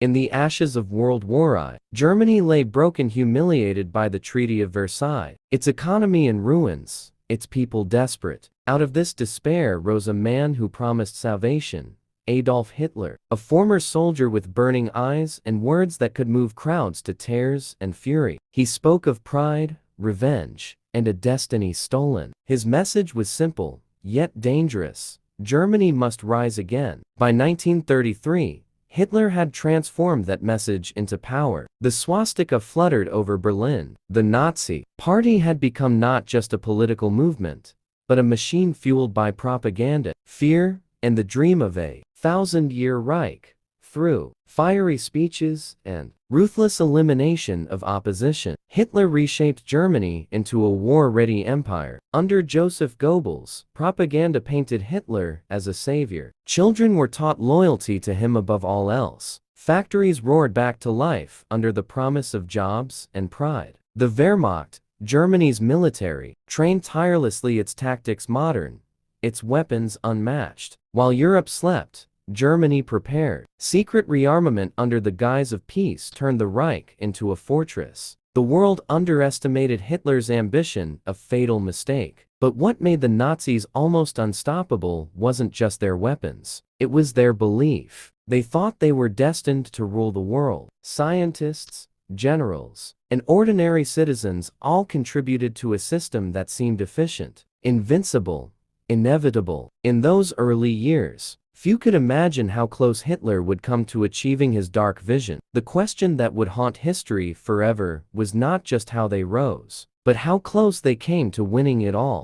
In the ashes of World War I, Germany lay broken, humiliated by the Treaty of Versailles, its economy in ruins, its people desperate. Out of this despair rose a man who promised salvation: Adolf Hitler, a former soldier with burning eyes and words that could move crowds to tears and fury. He spoke of pride, revenge, and a destiny stolen. His message was simple, yet dangerous: Germany must rise again. By 1933, Hitler had transformed that message into power. The swastika fluttered over Berlin. The Nazi Party had become not just a political movement, but a machine fueled by propaganda, fear, and the dream of a thousand-year Reich. Through fiery speeches and ruthless elimination of opposition, Hitler reshaped Germany into a war-ready empire. Under Joseph Goebbels, propaganda painted Hitler as a savior. Children were taught loyalty to him above all else. Factories roared back to life under the promise of jobs and pride. The Wehrmacht, Germany's military, trained tirelessly, its tactics modern, its weapons unmatched. While Europe slept, Germany prepared. Secret rearmament under the guise of peace turned the Reich into a fortress. The world underestimated Hitler's ambition, a fatal mistake. But what made the Nazis almost unstoppable wasn't just their weapons. It was their belief. They thought they were destined to rule the world. Scientists, generals, and ordinary citizens all contributed to a system that seemed efficient, invincible, inevitable. In those early years, few could imagine how close Hitler would come to achieving his dark vision. The question that would haunt history forever was not just how they rose, but how close they came to winning it all.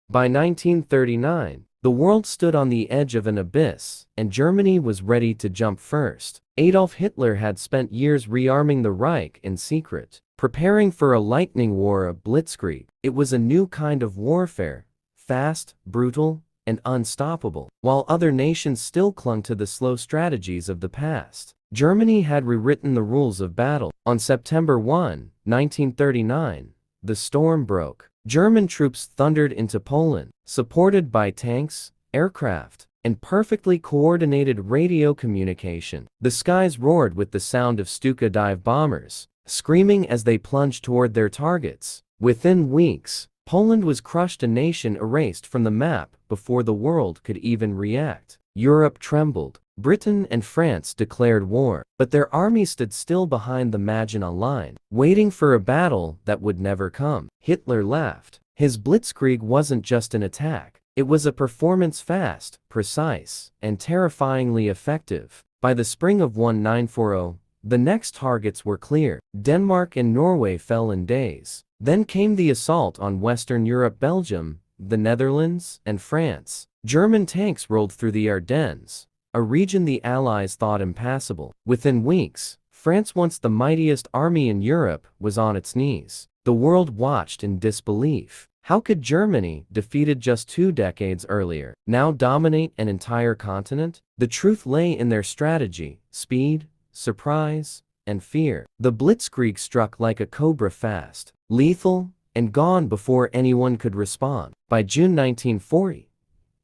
By 1939, the world stood on the edge of an abyss, and Germany was ready to jump first. Adolf Hitler had spent years rearming the Reich in secret, preparing for a lightning war, a blitzkrieg. It was a new kind of warfare, fast, brutal, and unstoppable. While other nations still clung to the slow strategies of the past, Germany had rewritten the rules of battle. On September 1, 1939, the storm broke. German troops thundered into Poland, supported by tanks, aircraft, and perfectly coordinated radio communication. The skies roared with the sound of Stuka dive bombers, screaming as they plunged toward their targets. Within weeks, Poland was crushed, a nation erased from the map before the world could even react. Europe trembled. Britain and France declared war, but their army stood still behind the Maginot Line, waiting for a battle that would never come. Hitler laughed. His blitzkrieg wasn't just an attack. It was a performance, fast, precise, and terrifyingly effective. By the spring of 1940, the next targets were clear. Denmark and Norway fell in days. Then came the assault on Western Europe, Belgium, the Netherlands, and France. German tanks rolled through the Ardennes, a region the Allies thought impassable. Within weeks, France, once the mightiest army in Europe, was on its knees. The world watched in disbelief. How could Germany, defeated just 2 decades earlier, now dominate an entire continent? The truth lay in their strategy: speed, surprise, and fear. The blitzkrieg struck like a cobra, fast, lethal, and gone before anyone could respond. By June 1940,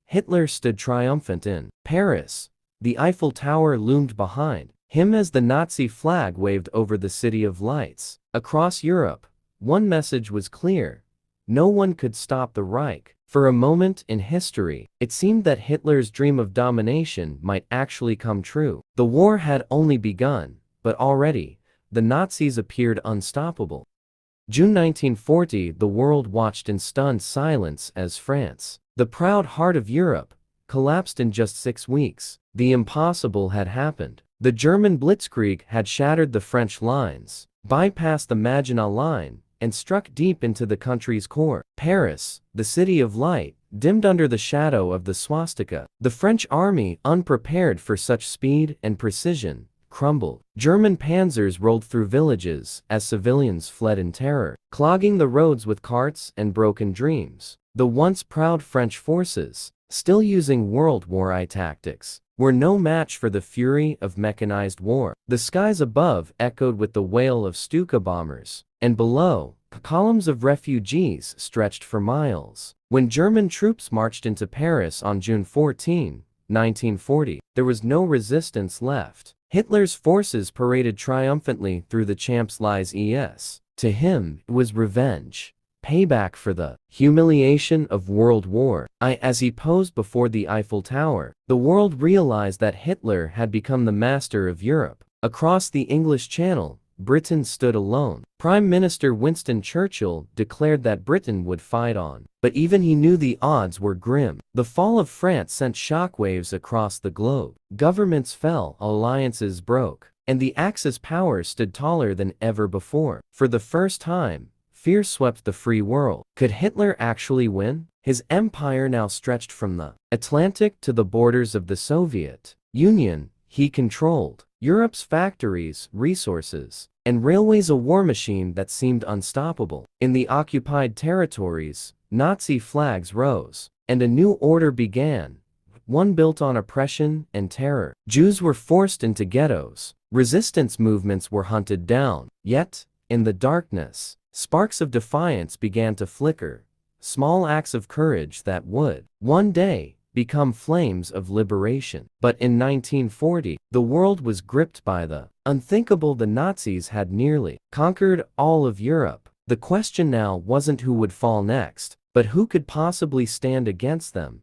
Hitler stood triumphant in Paris. The Eiffel Tower loomed behind him as the Nazi flag waved over the City of Lights. Across Europe, one message was clear: no one could stop the Reich. For a moment in history, it seemed that Hitler's dream of domination might actually come true. The war had only begun, but already, the Nazis appeared unstoppable. June 1940, the world watched in stunned silence as France, the proud heart of Europe, collapsed in just 6 weeks. The impossible had happened. The German blitzkrieg had shattered the French lines, bypassed the Maginot Line, and struck deep into the country's core. Paris, the city of light, dimmed under the shadow of the swastika. The French army, unprepared for such speed and precision, crumbled. German panzers rolled through villages as civilians fled in terror, clogging the roads with carts and broken dreams. The once proud French forces, still using World War I tactics, were no match for the fury of mechanized war. The skies above echoed with the wail of Stuka bombers, and below, columns of refugees stretched for miles. When German troops marched into Paris on June 14, 1940, there was no resistance left. Hitler's forces paraded triumphantly through the Champs-Élysées. To him, it was revenge. Payback for the humiliation of World War I. As he posed before the Eiffel Tower, the world realized that Hitler had become the master of Europe. Across the English Channel, Britain stood alone. Prime Minister Winston Churchill declared that Britain would fight on. But even he knew the odds were grim. The fall of France sent shockwaves across the globe. Governments fell, alliances broke, and the Axis powers stood taller than ever before. For the first time, fear swept the free world. Could Hitler actually win? His empire now stretched from the Atlantic to the borders of the Soviet Union. He controlled Europe's factories, resources, and railways, a war machine that seemed unstoppable. In the occupied territories, Nazi flags rose, and a new order began, one built on oppression and terror. Jews were forced into ghettos, resistance movements were hunted down. Yet, in the darkness, sparks of defiance began to flicker, small acts of courage that would, one day, become flames of liberation. But in 1940, the world was gripped by the unthinkable. The Nazis had nearly conquered all of Europe. The question now wasn't who would fall next, but who could possibly stand against them.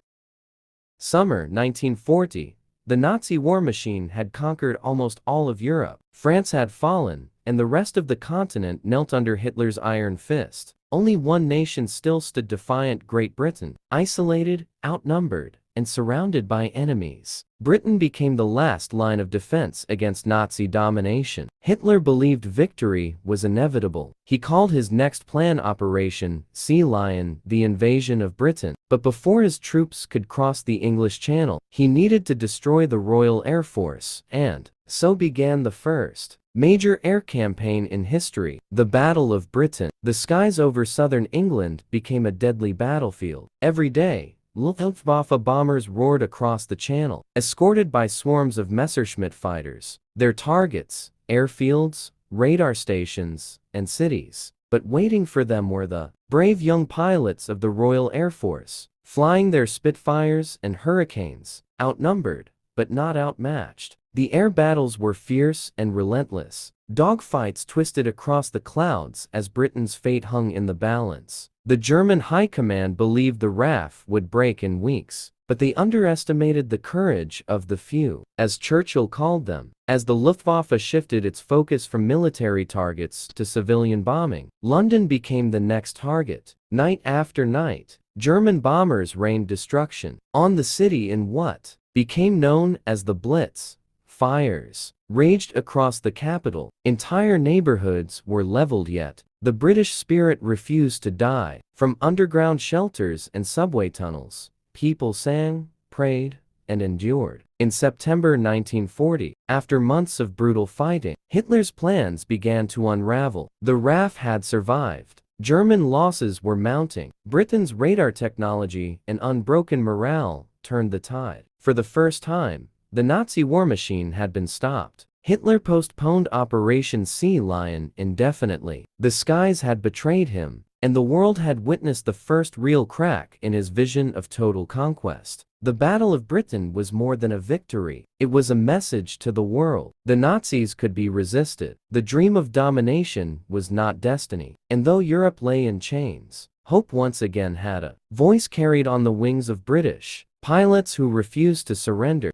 Summer 1940, the Nazi war machine had conquered almost all of Europe. France had fallen, and the rest of the continent knelt under Hitler's iron fist. Only one nation still stood defiant: Great Britain. Isolated, outnumbered, and surrounded by enemies, Britain became the last line of defense against Nazi domination. Hitler believed victory was inevitable. He called his next plan Operation Sea Lion, the invasion of Britain. But before his troops could cross the English Channel, he needed to destroy the Royal Air Force, and so began the first major air campaign in history, the Battle of Britain. The skies over southern England became a deadly battlefield. Every day, Luftwaffe bombers roared across the Channel, escorted by swarms of Messerschmitt fighters. Their targets, airfields, radar stations, and cities. But waiting for them were the brave young pilots of the Royal Air Force, flying their Spitfires and Hurricanes, outnumbered, but not outmatched. The air battles were fierce and relentless. Dogfights twisted across the clouds as Britain's fate hung in the balance. The German High Command believed the RAF would break in weeks, but they underestimated the courage of the few, as Churchill called them. As the Luftwaffe shifted its focus from military targets to civilian bombing, London became the next target. Night after night, German bombers rained destruction on the city in what became known as the Blitz. Fires raged across the capital. Entire neighborhoods were leveled, yet the British spirit refused to die. From underground shelters and subway tunnels, people sang, prayed, and endured. In September 1940, after months of brutal fighting, Hitler's plans began to unravel. The RAF had survived. German losses were mounting. Britain's radar technology and unbroken morale turned the tide. For the first time, the Nazi war machine had been stopped. Hitler postponed Operation Sea Lion indefinitely. The skies had betrayed him, and the world had witnessed the first real crack in his vision of total conquest. The Battle of Britain was more than a victory. It was a message to the world. The Nazis could be resisted. The dream of domination was not destiny. And though Europe lay in chains, hope once again had a voice carried on the wings of British pilots who refused to surrender.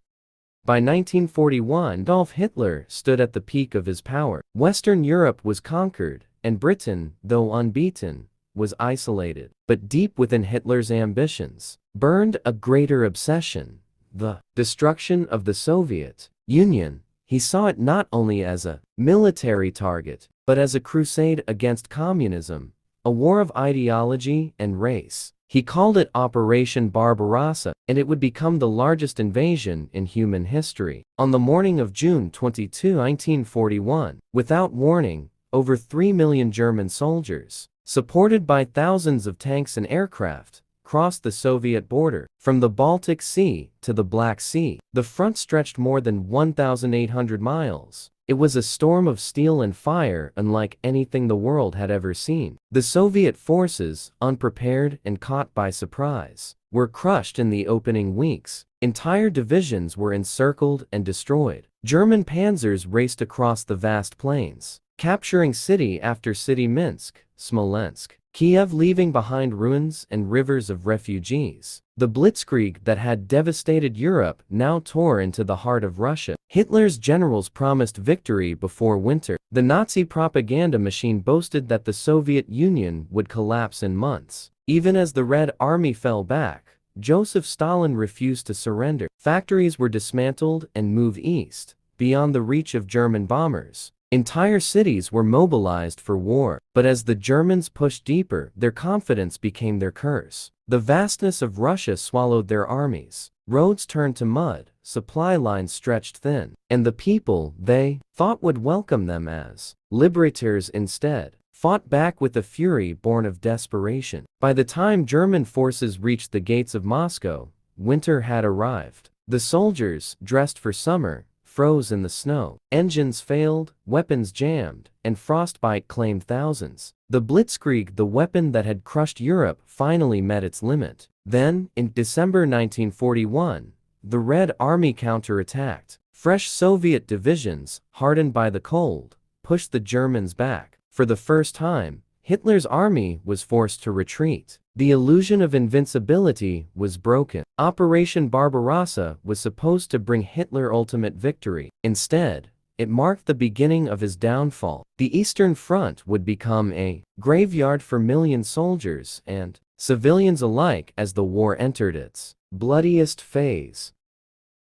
By 1941, Adolf Hitler stood at the peak of his power. Western Europe was conquered, and Britain, though unbeaten, was isolated. But deep within Hitler's ambitions burned a greater obsession: the destruction of the Soviet Union. He saw it not only as a military target, but as a crusade against communism, a war of ideology and race. He called it Operation Barbarossa, and it would become the largest invasion in human history. On the morning of June 22, 1941, without warning, over 3 million German soldiers, supported by thousands of tanks and aircraft, crossed the Soviet border. From the Baltic Sea to the Black Sea, the front stretched more than 1,800 miles. It was a storm of steel and fire unlike anything the world had ever seen. The Soviet forces, unprepared and caught by surprise, were crushed in the opening weeks. Entire divisions were encircled and destroyed. German panzers raced across the vast plains, capturing city after city: Minsk, Smolensk, Kiev, leaving behind ruins and rivers of refugees. The blitzkrieg that had devastated Europe now tore into the heart of Russia. Hitler's generals promised victory before winter. The Nazi propaganda machine boasted that the Soviet Union would collapse in months. Even as the Red Army fell back, Joseph Stalin refused to surrender. Factories were dismantled and moved east, beyond the reach of German bombers. Entire cities were mobilized for war. But as the Germans pushed deeper, their confidence became their curse. The vastness of Russia swallowed their armies. Roads turned to mud, supply lines stretched thin, and the people they thought would welcome them as liberators instead fought back with a fury born of desperation. By the time German forces reached the gates of Moscow, winter had arrived. The soldiers, dressed for summer, froze in the snow. Engines failed, weapons jammed, and frostbite claimed thousands. The blitzkrieg, the weapon that had crushed Europe, finally met its limit. Then, in December 1941, the Red Army counterattacked. Fresh Soviet divisions, hardened by the cold, pushed the Germans back. For the first time, Hitler's army was forced to retreat. The illusion of invincibility was broken. Operation Barbarossa was supposed to bring Hitler ultimate victory. Instead, it marked the beginning of his downfall. The Eastern Front would become a graveyard for million soldiers and civilians alike as the war entered its bloodiest phase.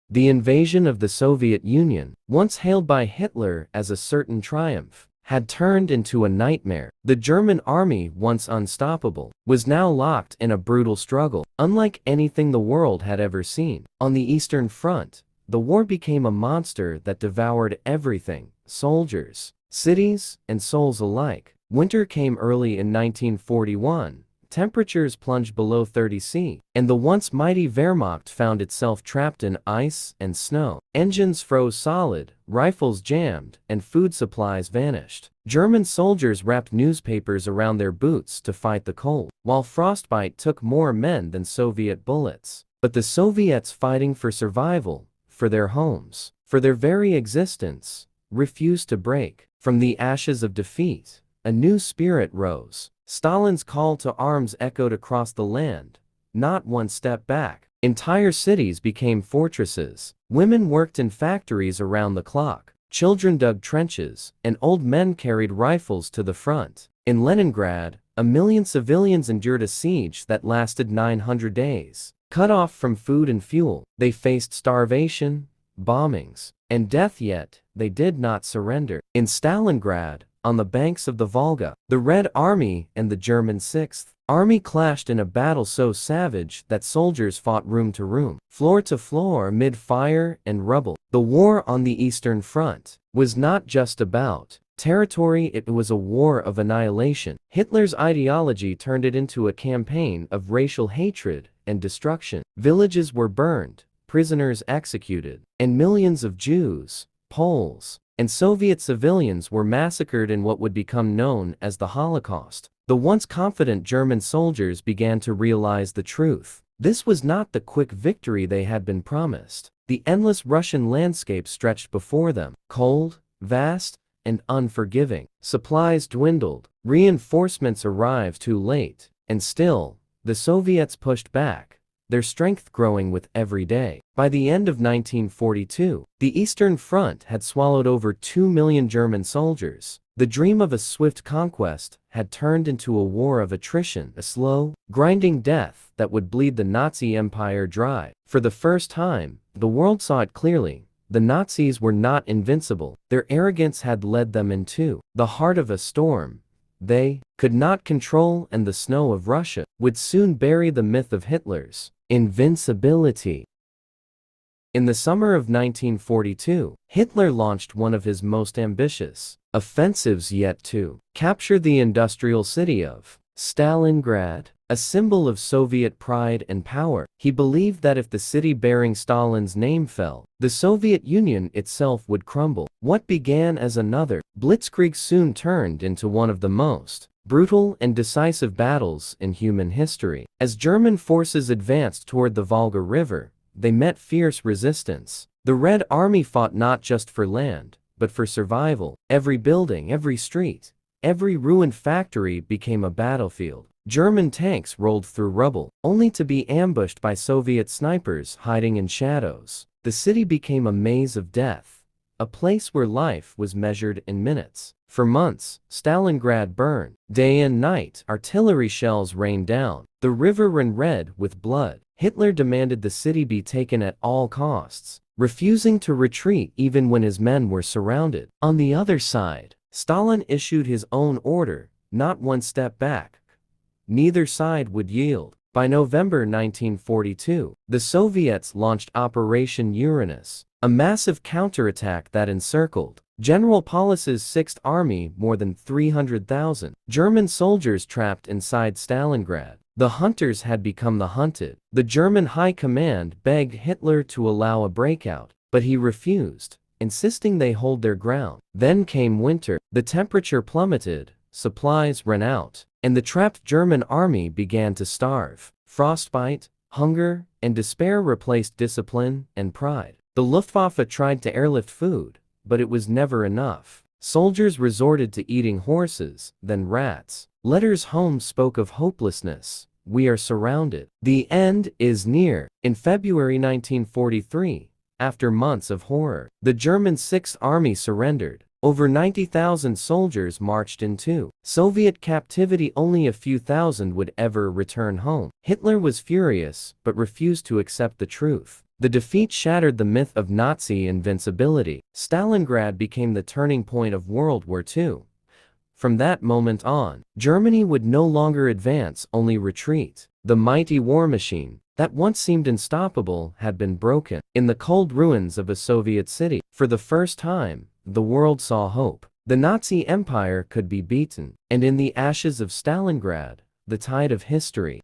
The invasion of the Soviet Union, once hailed by Hitler as a certain triumph, had turned into a nightmare. The German army, once unstoppable, was now locked in a brutal struggle, unlike anything the world had ever seen. On the Eastern Front, the war became a monster that devoured everything: soldiers, cities, and souls alike. Winter came early in 1941. Temperatures plunged below 30 C, and the once mighty Wehrmacht found itself trapped in ice and snow. Engines froze solid, rifles jammed, and food supplies vanished. German soldiers wrapped newspapers around their boots to fight the cold, while frostbite took more men than Soviet bullets. But the Soviets, fighting for survival, for their homes, for their very existence, refused to break. From the ashes of defeat, a new spirit rose. Stalin's call to arms echoed across the land. Not one step back. Entire cities became fortresses. Women worked in factories around the clock. Children dug trenches, and old men carried rifles to the front. In Leningrad, 1 million civilians endured a siege that lasted 900 days. Cut off from food and fuel, they faced starvation, bombings, and death, yet they did not surrender. In Stalingrad, on the banks of the Volga, the Red Army and the German Sixth Army clashed in a battle so savage that soldiers fought room to room, floor to floor, amid fire and rubble. The war on the Eastern Front was not just about territory, it was a war of annihilation. Hitler's ideology turned it into a campaign of racial hatred and destruction. Villages were burned, prisoners executed, and millions of Jews, Poles, and Soviet civilians were massacred in what would become known as the Holocaust. The once confident German soldiers began to realize the truth. This was not the quick victory they had been promised. The endless Russian landscape stretched before them, cold, vast, and unforgiving. Supplies dwindled, reinforcements arrived too late, and still, the Soviets pushed back, their strength growing with every day. By the end of 1942, the Eastern Front had swallowed over 2 million German soldiers. The dream of a swift conquest had turned into a war of attrition, a slow, grinding death that would bleed the Nazi Empire dry. For the first time, the world saw it clearly. The Nazis were not invincible. Their arrogance had led them into the heart of a storm they could not control, and the snow of Russia would soon bury the myth of Hitler's invincibility. In the summer of 1942, Hitler launched one of his most ambitious offensives yet to capture the industrial city of Stalingrad, a symbol of Soviet pride and power. He believed that if the city bearing Stalin's name fell, the Soviet Union itself would crumble. What began as another blitzkrieg soon turned into one of the most brutal and decisive battles in human history. As German forces advanced toward the Volga River, they met fierce resistance. The Red Army fought not just for land, but for survival. Every building, every street, every ruined factory became a battlefield. German tanks rolled through rubble, only to be ambushed by Soviet snipers hiding in shadows. The city became a maze of death, a place where life was measured in minutes. For months, Stalingrad burned. Day and night, artillery shells rained down. The river ran red with blood. Hitler demanded the city be taken at all costs, refusing to retreat even when his men were surrounded. On the other side, Stalin issued his own order, not one step back. Neither side would yield. By November 1942, the Soviets launched Operation Uranus, a massive counterattack that encircled General Paulus's Sixth Army, more than 300,000 German soldiers trapped inside Stalingrad. The hunters had become the hunted. The German high command begged Hitler to allow a breakout, but he refused, insisting they hold their ground. Then came winter. The temperature plummeted, supplies ran out, and the trapped German army began to starve. Frostbite, hunger, and despair replaced discipline and pride. The Luftwaffe tried to airlift food, but it was never enough. Soldiers resorted to eating horses, then rats. Letters home spoke of hopelessness. We are surrounded. The end is near. In February 1943, after months of horror, the German Sixth Army surrendered. Over 90,000 soldiers marched into Soviet captivity. Only a few thousand would ever return home. Hitler was furious, but refused to accept the truth. The defeat shattered the myth of Nazi invincibility. Stalingrad became the turning point of World War II. From that moment on, Germany would no longer advance, only retreat. The mighty war machine that once seemed unstoppable had been broken. In the cold ruins of a Soviet city, for the first time, the world saw hope. The Nazi Empire could be beaten, and in the ashes of Stalingrad, the tide of history.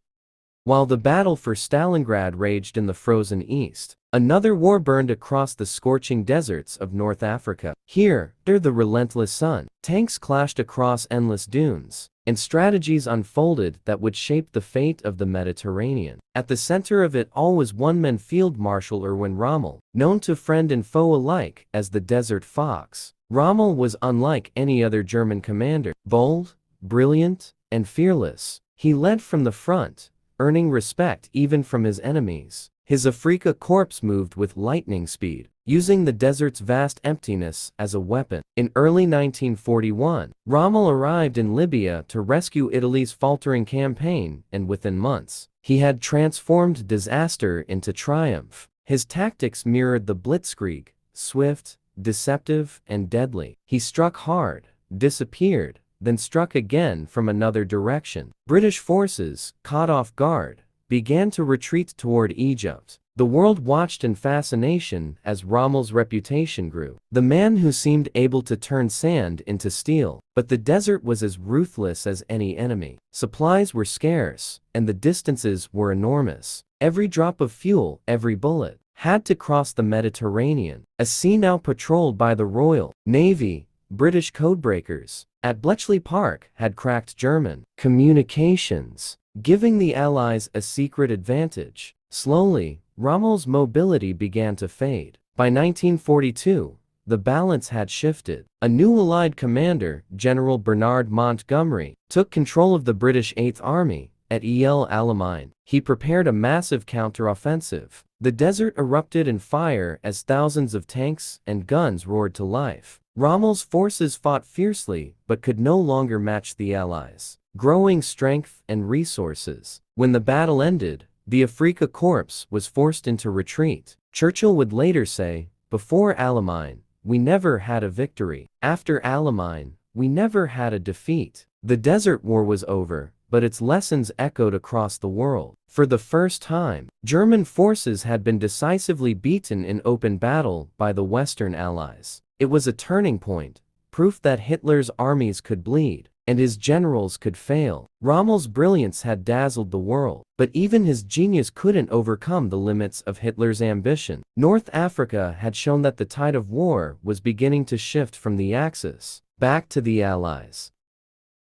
While the battle for Stalingrad raged in the frozen east, another war burned across the scorching deserts of North Africa. Here, under the relentless sun, tanks clashed across endless dunes, and strategies unfolded that would shape the fate of the Mediterranean. At the center of it all was one-man Field Marshal Erwin Rommel, known to friend and foe alike as the Desert Fox. Rommel was unlike any other German commander. Bold, brilliant, and fearless, he led from the front, earning respect even from his enemies. His Afrika Korps moved with lightning speed, using the desert's vast emptiness as a weapon. In early 1941, Rommel arrived in Libya to rescue Italy's faltering campaign, and within months, he had transformed disaster into triumph. His tactics mirrored the blitzkrieg, swift, deceptive, and deadly. He struck hard, disappeared, then struck again from another direction. British forces, caught off guard, began to retreat toward Egypt. The world watched in fascination as Rommel's reputation grew. The man who seemed able to turn sand into steel. But the desert was as ruthless as any enemy. Supplies were scarce, and the distances were enormous. Every drop of fuel, every bullet, had to cross the Mediterranean, a sea now patrolled by the Royal Navy. British codebreakers at Bletchley Park had cracked German communications, giving the Allies a secret advantage. Slowly, Rommel's mobility began to fade. By 1942, the balance had shifted. A new Allied commander, General Bernard Montgomery, took control of the British Eighth Army at El Alamein. He prepared a massive counteroffensive. The desert erupted in fire as thousands of tanks and guns roared to life. Rommel's forces fought fiercely but could no longer match the Allies' growing strength and resources. When the battle ended, the Afrika Korps was forced into retreat. Churchill would later say, "Before Alamein, we never had a victory. After Alamein, we never had a defeat." The Desert War was over, but its lessons echoed across the world. For the first time, German forces had been decisively beaten in open battle by the Western Allies. It was a turning point, proof that Hitler's armies could bleed, and his generals could fail. Rommel's brilliance had dazzled the world, but even his genius couldn't overcome the limits of Hitler's ambition. North Africa had shown that the tide of war was beginning to shift from the Axis back to the Allies.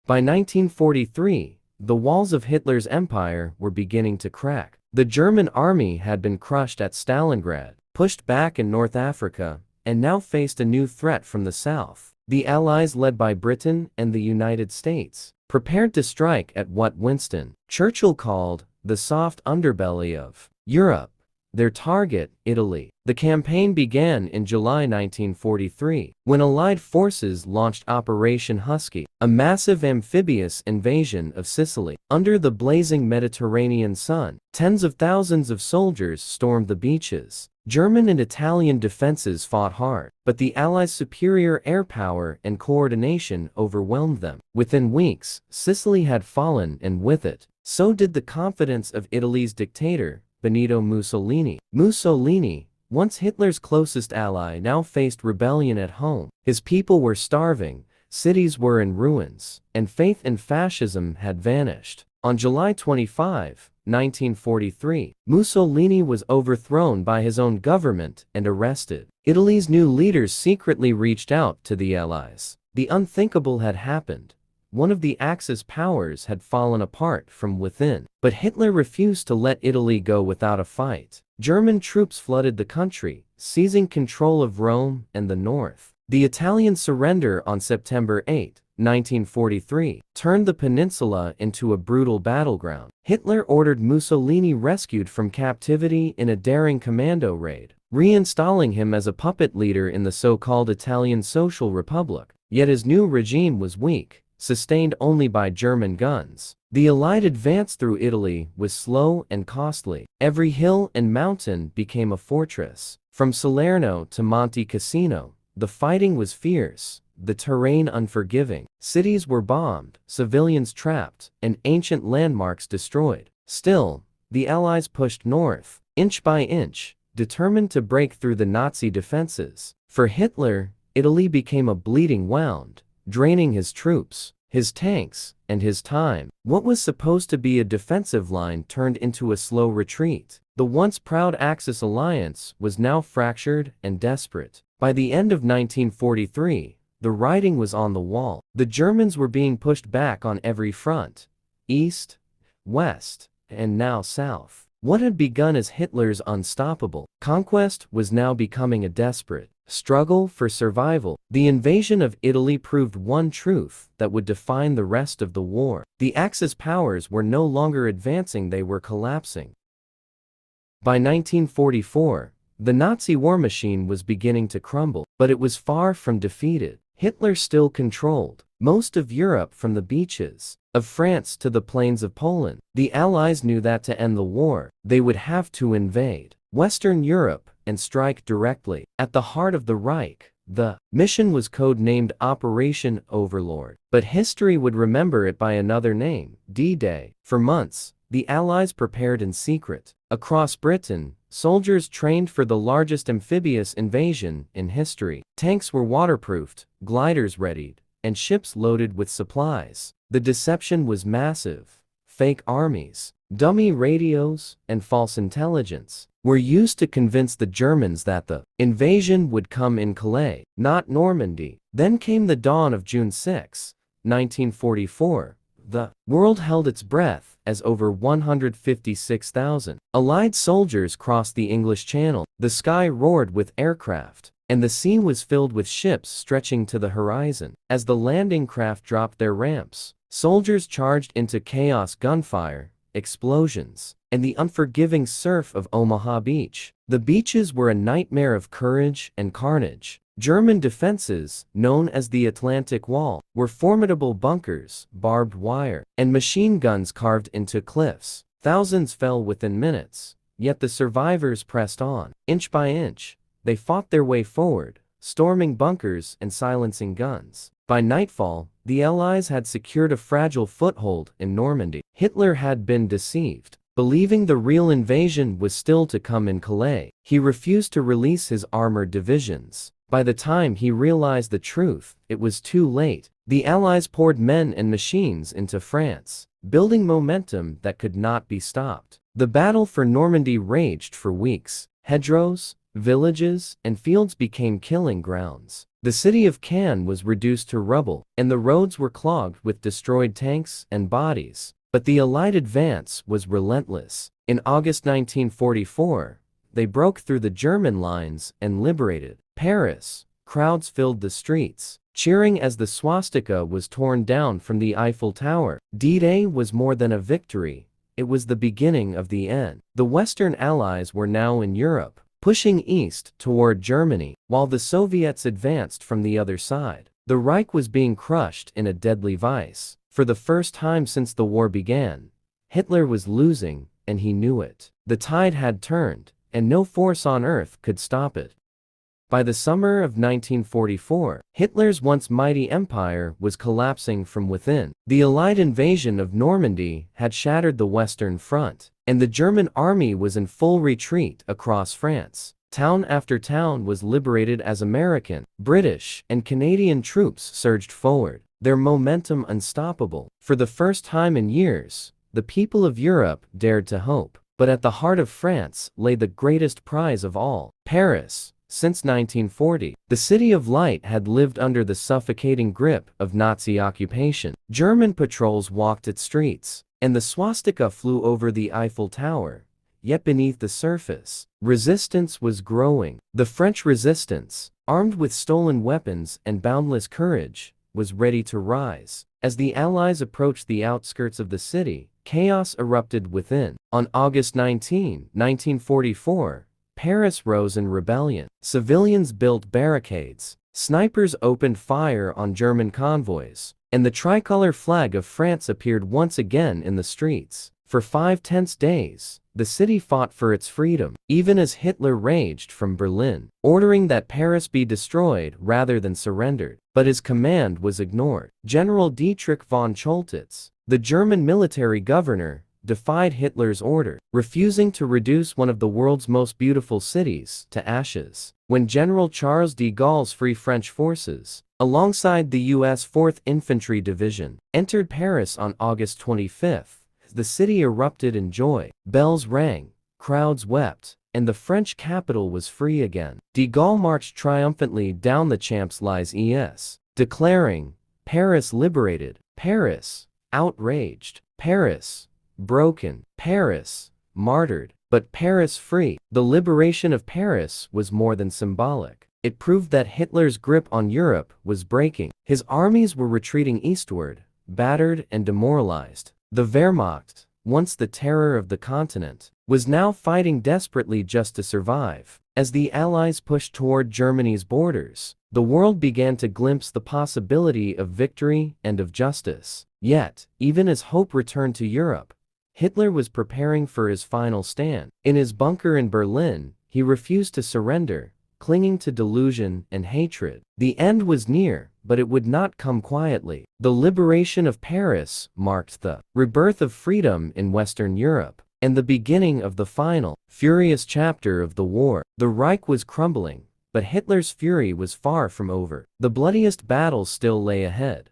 By 1943, the walls of Hitler's empire were beginning to crack. The German army had been crushed at Stalingrad, pushed back in North Africa, and now faced a new threat from the south. The Allies, led by Britain and the United States, prepared to strike at what Winston Churchill called the soft underbelly of Europe. Their target, Italy. The campaign began in July 1943, when Allied forces launched Operation Husky, a massive amphibious invasion of Sicily. Under the blazing Mediterranean sun, tens of thousands of soldiers stormed the beaches. German and Italian defenses fought hard, but the Allies' superior air power and coordination overwhelmed them. Within weeks, Sicily had fallen, and with it, so did the confidence of Italy's dictator, Benito Mussolini. Mussolini, once Hitler's closest ally, now faced rebellion at home. His people were starving, cities were in ruins, and faith in fascism had vanished. On July 25, 1943, Mussolini was overthrown by his own government and arrested. Italy's new leaders secretly reached out to the Allies. The unthinkable had happened. One of the Axis powers had fallen apart from within, but Hitler refused to let Italy go without a fight. German troops flooded the country, seizing control of Rome and the north. The Italian surrender on September 8, 1943, turned the peninsula into a brutal battleground. Hitler ordered Mussolini rescued from captivity in a daring commando raid, reinstalling him as a puppet leader in the so-called Italian Social Republic. Yet his new regime was weak, sustained only by German guns. The Allied advance through Italy was slow and costly. Every hill and mountain became a fortress. From Salerno to Monte Cassino, the fighting was fierce, the terrain unforgiving. Cities were bombed, civilians trapped, and ancient landmarks destroyed. Still, the Allies pushed north, inch by inch, determined to break through the Nazi defenses. For Hitler, Italy became a bleeding wound, draining his troops, his tanks, and his time. What was supposed to be a defensive line turned into a slow retreat. The once proud Axis alliance was now fractured and desperate. By the end of 1943, the writing was on the wall. The Germans were being pushed back on every front, east, west, and now south. What had begun as Hitler's unstoppable conquest was now becoming a desperate struggle for survival. The invasion of Italy proved one truth that would define the rest of the war. The Axis powers were no longer advancing, they were collapsing. By 1944, the Nazi war machine was beginning to crumble, but it was far from defeated. Hitler still controlled most of Europe, from the beaches of France to the plains of Poland. The Allies knew that to end the war, they would have to invade Western Europe and strike directly at the heart of the Reich. The mission was code-named Operation Overlord, but history would remember it by another name, D-Day. For months, the Allies prepared in secret. Across Britain, soldiers trained for the largest amphibious invasion in history. Tanks were waterproofed, gliders readied, and ships loaded with supplies. The deception was massive. Fake armies, dummy radios, and false intelligence were used to convince the Germans that the invasion would come in Calais, not Normandy. Then came the dawn of June 6, 1944. The world held its breath as over 156,000 Allied soldiers crossed the English Channel. The sky roared with aircraft, and the sea was filled with ships stretching to the horizon. As the landing craft dropped their ramps, soldiers charged into chaos, gunfire, explosions, and the unforgiving surf of Omaha Beach. The beaches were a nightmare of courage and carnage. German defenses, known as the Atlantic Wall, were formidable bunkers, barbed wire, and machine guns carved into cliffs. Thousands fell within minutes, yet the survivors pressed on. Inch by inch, they fought their way forward, storming bunkers and silencing guns. By nightfall, the Allies had secured a fragile foothold in Normandy. Hitler had been deceived. Believing the real invasion was still to come in Calais, he refused to release his armored divisions. By the time he realized the truth, it was too late. The Allies poured men and machines into France, building momentum that could not be stopped. The battle for Normandy raged for weeks. Hedgerows, villages, and fields became killing grounds. The city of Cannes was reduced to rubble, and the roads were clogged with destroyed tanks and bodies. But the Allied advance was relentless. In August 1944, they broke through the German lines and liberated Paris. Crowds filled the streets, cheering as the swastika was torn down from the Eiffel Tower. D-Day was more than a victory, it was the beginning of the end. The Western Allies were now in Europe, pushing east toward Germany, while the Soviets advanced from the other side. The Reich was being crushed in a deadly vice. For the first time since the war began, Hitler was losing, and he knew it. The tide had turned, and no force on earth could stop it. By the summer of 1944, Hitler's once mighty empire was collapsing from within. The Allied invasion of Normandy had shattered the Western Front, and the German army was in full retreat across France. Town after town was liberated as American, British, and Canadian troops surged forward, their momentum unstoppable. For the first time in years, the people of Europe dared to hope. But at the heart of France lay the greatest prize of all, Paris. Since 1940, the City of Light had lived under the suffocating grip of Nazi occupation. German patrols walked its streets, and the swastika flew over the Eiffel Tower. Yet beneath the surface, resistance was growing. The French resistance, armed with stolen weapons and boundless courage, was ready to rise. As the Allies approached the outskirts of the city, chaos erupted within. On August 19, 1944, Paris rose in rebellion. Civilians built barricades, snipers opened fire on German convoys, and the tricolor flag of France appeared once again in the streets. For 5 tense days, the city fought for its freedom, even as Hitler raged from Berlin, ordering that Paris be destroyed rather than surrendered. But his command was ignored. General Dietrich von Choltitz, the German military governor, defied Hitler's order, refusing to reduce one of the world's most beautiful cities to ashes. When General Charles de Gaulle's Free French forces, alongside the U.S. 4th Infantry Division, entered Paris on August 25, the city erupted in joy. Bells rang, crowds wept, and the French capital was free again. De Gaulle marched triumphantly down the Champs-Élysées, declaring, "Paris liberated, Paris outraged, Paris broken, Paris martyred, but Paris free." The liberation of Paris was more than symbolic. It proved that Hitler's grip on Europe was breaking. His armies were retreating eastward, battered and demoralized. The Wehrmacht, once the terror of the continent, was now fighting desperately just to survive. As the Allies pushed toward Germany's borders, the world began to glimpse the possibility of victory and of justice. Yet, even as hope returned to Europe, Hitler was preparing for his final stand. In his bunker in Berlin, he refused to surrender, clinging to delusion and hatred. The end was near, but it would not come quietly. The liberation of Paris marked the rebirth of freedom in Western Europe, and the beginning of the final, furious chapter of the war. The Reich was crumbling, but Hitler's fury was far from over. The bloodiest battles still lay ahead.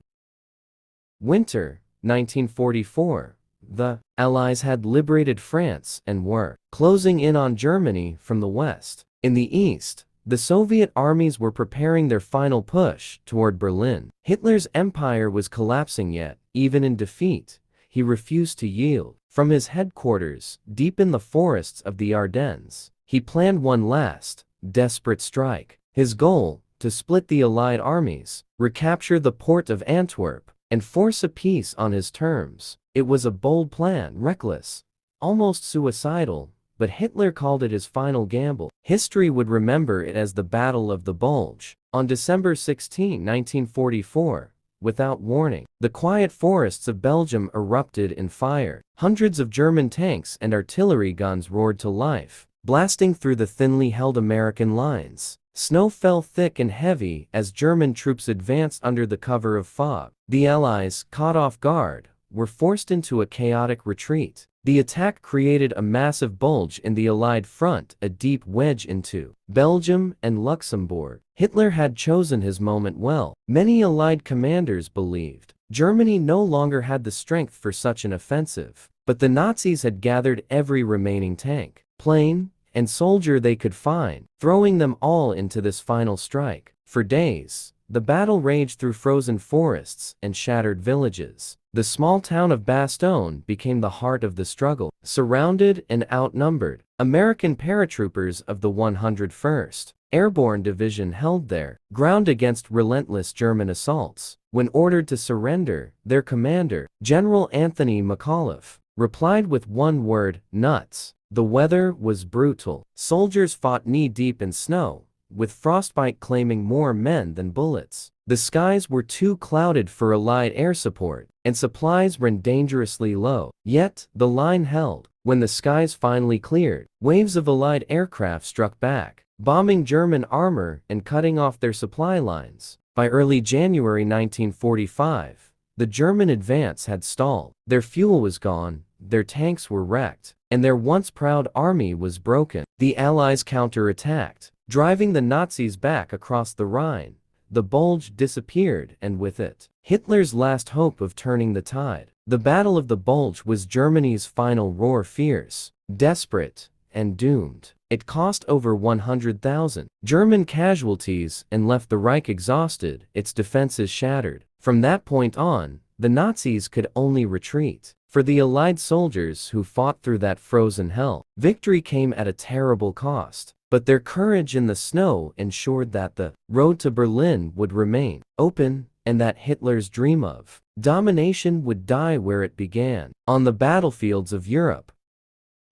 Winter, 1944. The Allies had liberated France and were closing in on Germany from the west. In the east, the Soviet armies were preparing their final push toward Berlin. Hitler's empire was collapsing, yet, even in defeat, he refused to yield. From his headquarters, deep in the forests of the Ardennes, he planned one last, desperate strike. His goal, to split the Allied armies, recapture the port of Antwerp, and force a peace on his terms. It was a bold plan, reckless, almost suicidal, but Hitler called it his final gamble. History would remember it as the Battle of the Bulge. On December 16, 1944, without warning, the quiet forests of Belgium erupted in fire. Hundreds of German tanks and artillery guns roared to life, blasting through the thinly held American lines. Snow fell thick and heavy as German troops advanced under the cover of fog. The Allies, caught off guard, were forced into a chaotic retreat. The attack created a massive bulge in the Allied front, a deep wedge into Belgium and Luxembourg. Hitler had chosen his moment well. Many Allied commanders believed Germany no longer had the strength for such an offensive, but the Nazis had gathered every remaining tank, plane, and soldier they could find, throwing them all into this final strike. For days, the battle raged through frozen forests and shattered villages. The small town of Bastogne became the heart of the struggle. Surrounded and outnumbered, American paratroopers of the 101st Airborne Division held their ground against relentless German assaults. When ordered to surrender, their commander, General Anthony McAuliffe, replied with one word: nuts. The weather was brutal. Soldiers fought knee-deep in snow, with frostbite claiming more men than bullets. The skies were too clouded for Allied air support, and supplies ran dangerously low. Yet, the line held. When the skies finally cleared, waves of Allied aircraft struck back, bombing German armor and cutting off their supply lines. By early January 1945, the German advance had stalled. Their fuel was gone, their tanks were wrecked, and their once proud army was broken. The Allies counterattacked, driving the Nazis back across the Rhine. The Bulge disappeared, and with it, Hitler's last hope of turning the tide. The Battle of the Bulge was Germany's final roar, fierce, desperate, and doomed. It cost over 100,000 German casualties and left the Reich exhausted, its defenses shattered. From that point on, the Nazis could only retreat. For the Allied soldiers who fought through that frozen hell, victory came at a terrible cost. But their courage in the snow ensured that the road to Berlin would remain open, and that Hitler's dream of domination would die where it began, on the battlefields of Europe.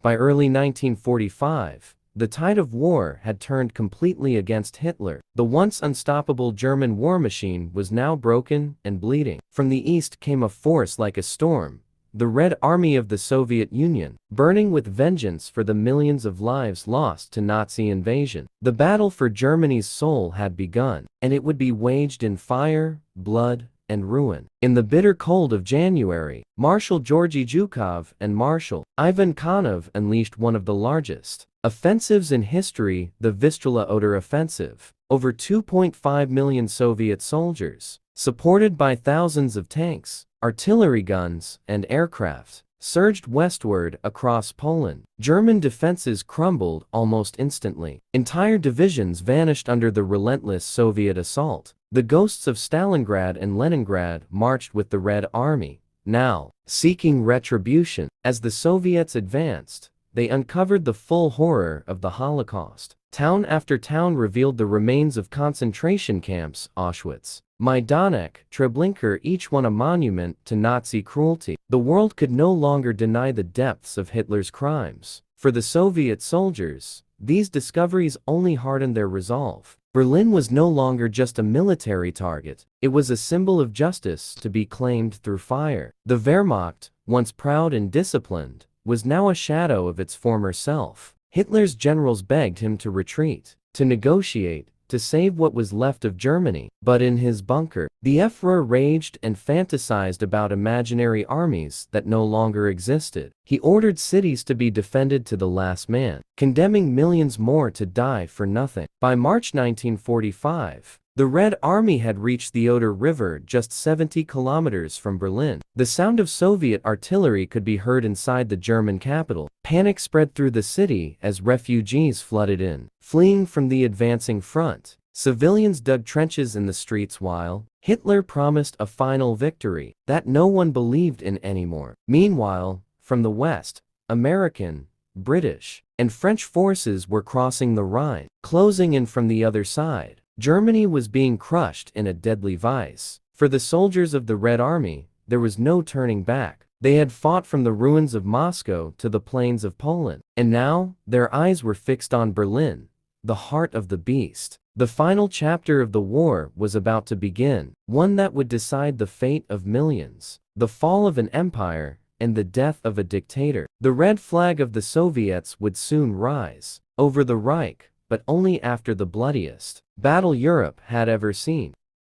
By early 1945, the tide of war had turned completely against Hitler. The once unstoppable German war machine was now broken and bleeding. From the east came a force like a storm, the Red Army of the Soviet Union, burning with vengeance for the millions of lives lost to Nazi invasion. The battle for Germany's soul had begun, and it would be waged in fire, blood, and ruin. In the bitter cold of January, Marshal Georgy Zhukov and Marshal Ivan Konov unleashed one of the largest offensives in history, the Vistula Oder offensive. Over 2.5 million Soviet soldiers, supported by thousands of tanks, artillery guns, and aircraft, surged westward across Poland. German defenses crumbled almost instantly. Entire divisions vanished under the relentless Soviet assault. The ghosts of Stalingrad and Leningrad marched with the Red Army, now seeking retribution. As the Soviets advanced, they uncovered the full horror of the Holocaust. Town after town revealed the remains of concentration camps, Auschwitz, Majdanek, Treblinka, each one a monument to Nazi cruelty. The world could no longer deny the depths of Hitler's crimes. For the Soviet soldiers, these discoveries only hardened their resolve. Berlin was no longer just a military target, it was a symbol of justice to be claimed through fire. The Wehrmacht, once proud and disciplined, was now a shadow of its former self. Hitler's generals begged him to retreat, to negotiate, to save what was left of Germany. But in his bunker, the Führer raged and fantasized about imaginary armies that no longer existed. He ordered cities to be defended to the last man, condemning millions more to die for nothing. By March 1945, the Red Army had reached the Oder River just 70 kilometers from Berlin. The sound of Soviet artillery could be heard inside the German capital. Panic spread through the city as refugees flooded in, fleeing from the advancing front. Civilians dug trenches in the streets while Hitler promised a final victory that no one believed in anymore. Meanwhile, from the west, American, British, and French forces were crossing the Rhine, closing in from the other side. Germany was being crushed in a deadly vice. For the soldiers of the Red Army, there was no turning back. They had fought from the ruins of Moscow to the plains of Poland, and now their eyes were fixed on Berlin, the heart of the beast. The final chapter of the war was about to begin, one that would decide the fate of millions, the fall of an empire, and the death of a dictator. The red flag of the Soviets would soon rise over the Reich, but only after the bloodiest battle Europe had ever seen.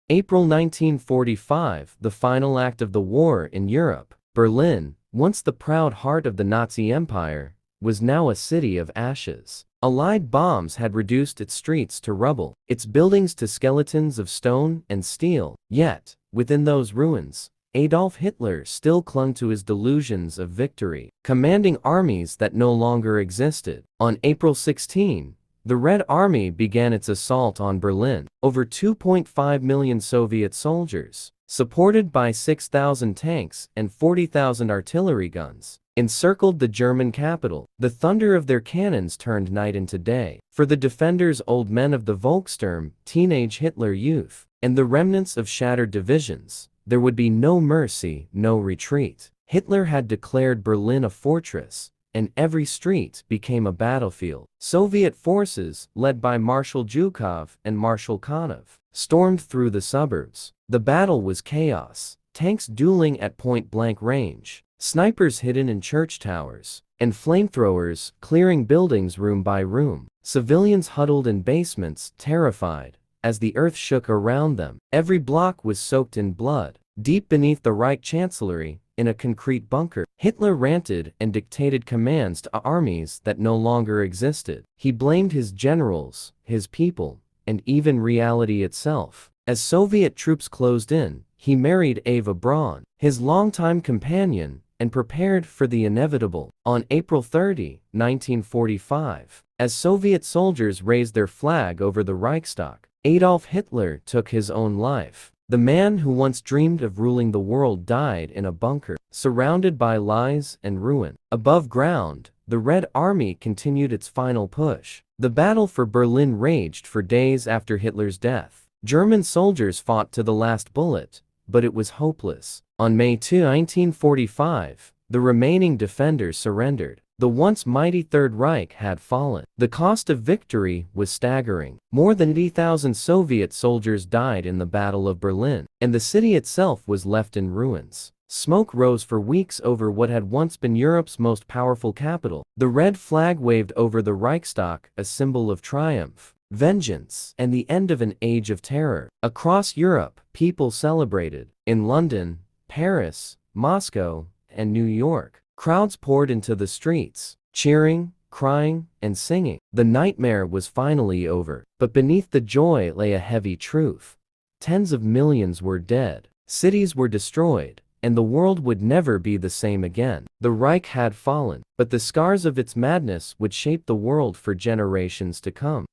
April 1945, the final act of the war in Europe. Berlin, once the proud heart of the Nazi Empire, was now a city of ashes. Allied bombs had reduced its streets to rubble, its buildings to skeletons of stone and steel. Yet, within those ruins, Adolf Hitler still clung to his delusions of victory, commanding armies that no longer existed. On April 16, the Red Army began its assault on Berlin. Over 2.5 million Soviet soldiers, supported by 6,000 tanks and 40,000 artillery guns, encircled the German capital. The thunder of their cannons turned night into day. For the defenders, old men of the Volkssturm, teenage Hitler youth, and the remnants of shattered divisions, there would be no mercy, no retreat. Hitler had declared Berlin a fortress, and every street became a battlefield. Soviet forces, led by Marshal Zhukov and Marshal Konov, stormed through the suburbs. The battle was chaos, tanks dueling at point-blank range, snipers hidden in church towers, and flamethrowers clearing buildings room by room. Civilians huddled in basements, terrified, as the earth shook around them. Every block was soaked in blood. Deep beneath the Reich Chancellery, in a concrete bunker, Hitler ranted and dictated commands to armies that no longer existed. He blamed his generals, his people, and even reality itself. As Soviet troops closed in, he married Eva Braun, his longtime companion, and prepared for the inevitable. On April 30, 1945, as Soviet soldiers raised their flag over the Reichstag, Adolf Hitler took his own life. The man who once dreamed of ruling the world died in a bunker, surrounded by lies and ruin. Above ground, the Red Army continued its final push. The battle for Berlin raged for days after Hitler's death. German soldiers fought to the last bullet, but it was hopeless. On May 2, 1945, the remaining defenders surrendered. The once mighty Third Reich had fallen. The cost of victory was staggering. More than 80,000 Soviet soldiers died in the Battle of Berlin, and the city itself was left in ruins. Smoke rose for weeks over what had once been Europe's most powerful capital. The red flag waved over the Reichstag, a symbol of triumph, vengeance, and the end of an age of terror. Across Europe, people celebrated. In London, Paris, Moscow, and New York, crowds poured into the streets, cheering, crying, and singing. The nightmare was finally over, but beneath the joy lay a heavy truth. Tens of millions were dead, cities were destroyed, and the world would never be the same again. The Reich had fallen, but the scars of its madness would shape the world for generations to come.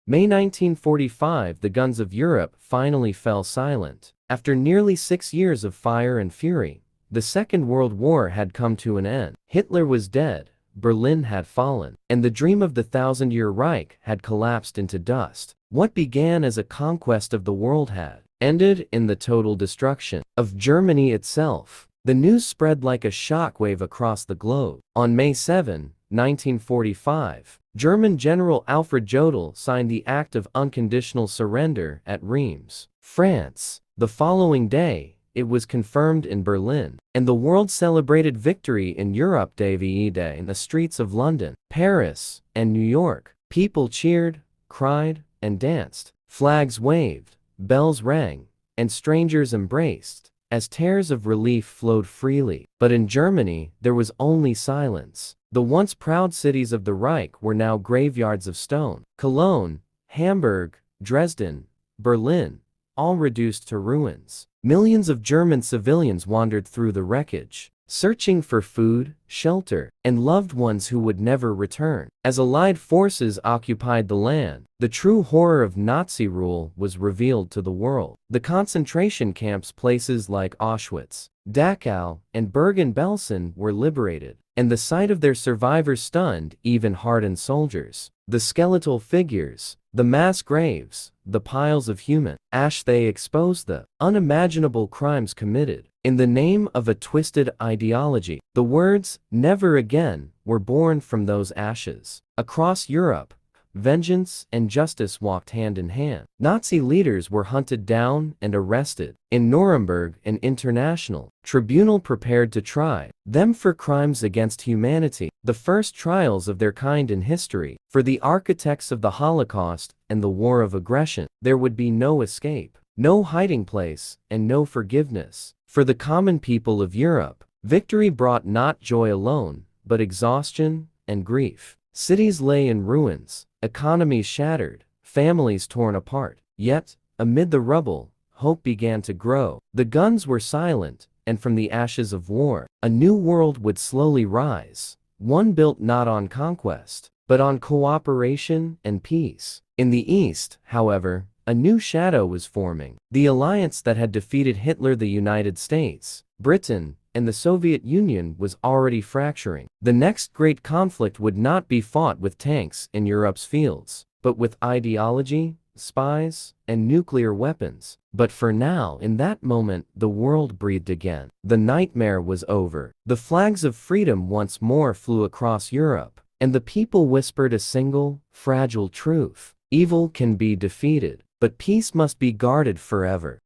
May 1945, the guns of Europe finally fell silent. After nearly 6 years of fire and fury, the Second World War had come to an end. Hitler was dead, Berlin had fallen, and the dream of the thousand-year Reich had collapsed into dust. What began as a conquest of the world had ended in the total destruction of Germany itself. The news spread like a shockwave across the globe. On May 7, 1945, German General Alfred Jodl signed the Act of Unconditional Surrender at Reims, France. The following day, it was confirmed in Berlin, and the world celebrated victory in Europe Day in the streets of London, Paris, and New York. People cheered, cried, and danced. Flags waved, bells rang, and strangers embraced, as tears of relief flowed freely. But in Germany, there was only silence. The once proud cities of the Reich were now graveyards of stone. Cologne, Hamburg, Dresden, Berlin, all reduced to ruins. Millions of German civilians wandered through the wreckage, searching for food, shelter, and loved ones who would never return. As Allied forces occupied the land, the true horror of Nazi rule was revealed to the world. The concentration camps, places like Auschwitz, Dachau, and Bergen-Belsen were liberated, and the sight of their survivors stunned even hardened soldiers. The skeletal figures, the mass graves, the piles of human ash, they exposed the unimaginable crimes committed in the name of a twisted ideology. The words, "never again," were born from those ashes. Across Europe, vengeance and justice walked hand in hand. Nazi leaders were hunted down and arrested. In Nuremberg, an international tribunal prepared to try them for crimes against humanity, the first trials of their kind in history. For the architects of the Holocaust and the war of aggression, there would be no escape, no hiding place, and no forgiveness. For the common people of Europe, victory brought not joy alone, but exhaustion and grief. Cities lay in ruins, economies shattered, families torn apart. Yet, amid the rubble, hope began to grow. The guns were silent, and from the ashes of war, a new world would slowly rise. One built not on conquest, but on cooperation and peace. In the East, however, a new shadow was forming. The alliance that had defeated Hitler, the United States, Britain, and the Soviet Union was already fracturing. The next great conflict would not be fought with tanks in Europe's fields, but with ideology, spies, and nuclear weapons. But for now, in that moment, the world breathed again. The nightmare was over. The flags of freedom once more flew across Europe, and the people whispered a single, fragile truth. Evil can be defeated, but peace must be guarded forever.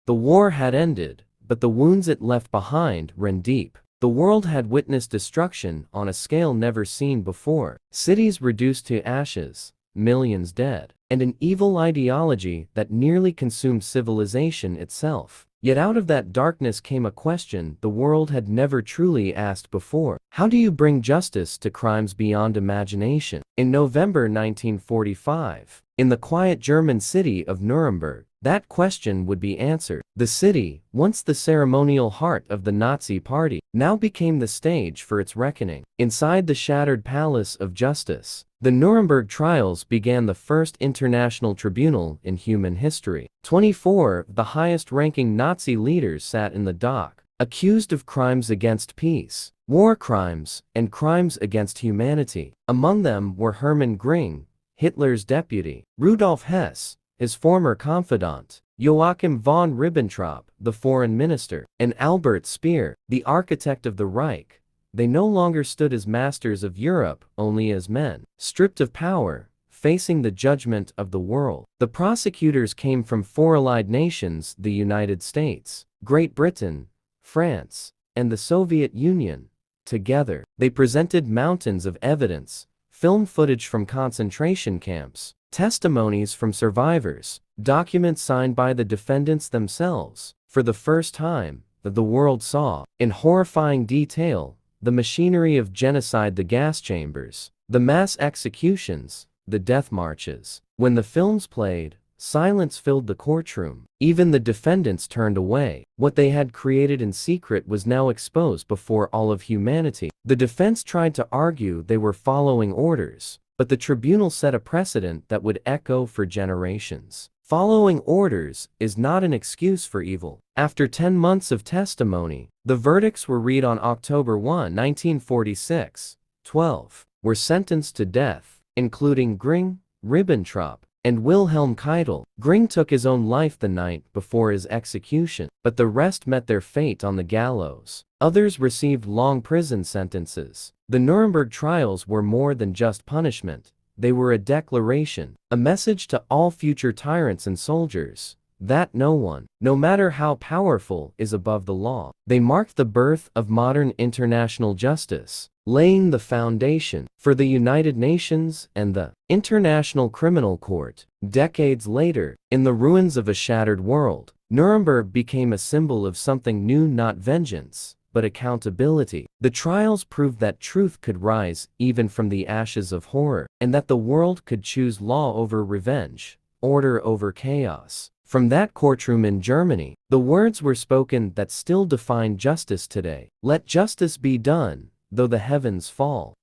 The war had ended, but the wounds it left behind ran deep. The world had witnessed destruction on a scale never seen before. Cities reduced to ashes, millions dead, and an evil ideology that nearly consumed civilization itself. Yet out of that darkness came a question the world had never truly asked before. How do you bring justice to crimes beyond imagination? In November 1945, in the quiet German city of Nuremberg, that question would be answered. The city, once the ceremonial heart of the Nazi Party, now became the stage for its reckoning. Inside the shattered palace of justice, the Nuremberg trials began, the first international tribunal in human history. 24 of the highest-ranking Nazi leaders sat in the dock, accused of crimes against peace, war crimes, and crimes against humanity. Among them were Hermann Göring, Hitler's deputy, Rudolf Hess, his former confidant, Joachim von Ribbentrop, the foreign minister, and Albert Speer, the architect of the Reich. They no longer stood as masters of Europe, only as men, stripped of power, facing the judgment of the world. The prosecutors came from four allied nations: the United States, Great Britain, France, and the Soviet Union. Together, they presented mountains of evidence: film footage from concentration camps, testimonies from survivors, documents signed by the defendants themselves. For the first time, the world saw, in horrifying detail, the machinery of genocide: the gas chambers, the mass executions, the death marches. When the films played, silence filled the courtroom. Even the defendants turned away. What they had created in secret was now exposed before all of humanity. The defense tried to argue they were following orders, but the tribunal set a precedent that would echo for generations. Following orders is not an excuse for evil. After 10 months of testimony, the verdicts were read on October 1, 1946. 12 were sentenced to death, including Göring, Ribbentrop, and Wilhelm Keitel. Göring took his own life the night before his execution, but the rest met their fate on the gallows. Others received long prison sentences. The Nuremberg trials were more than just punishment. They were a declaration, a message to all future tyrants and soldiers, that no one, no matter how powerful, is above the law. They marked the birth of modern international justice, laying the foundation for the United Nations and the International Criminal Court. Decades later, in the ruins of a shattered world, Nuremberg became a symbol of something new: not vengeance, but accountability. The trials proved that truth could rise even from the ashes of horror, and that the world could choose law over revenge, order over chaos. From that courtroom in Germany, the words were spoken that still define justice today: let justice be done, though the heavens fall.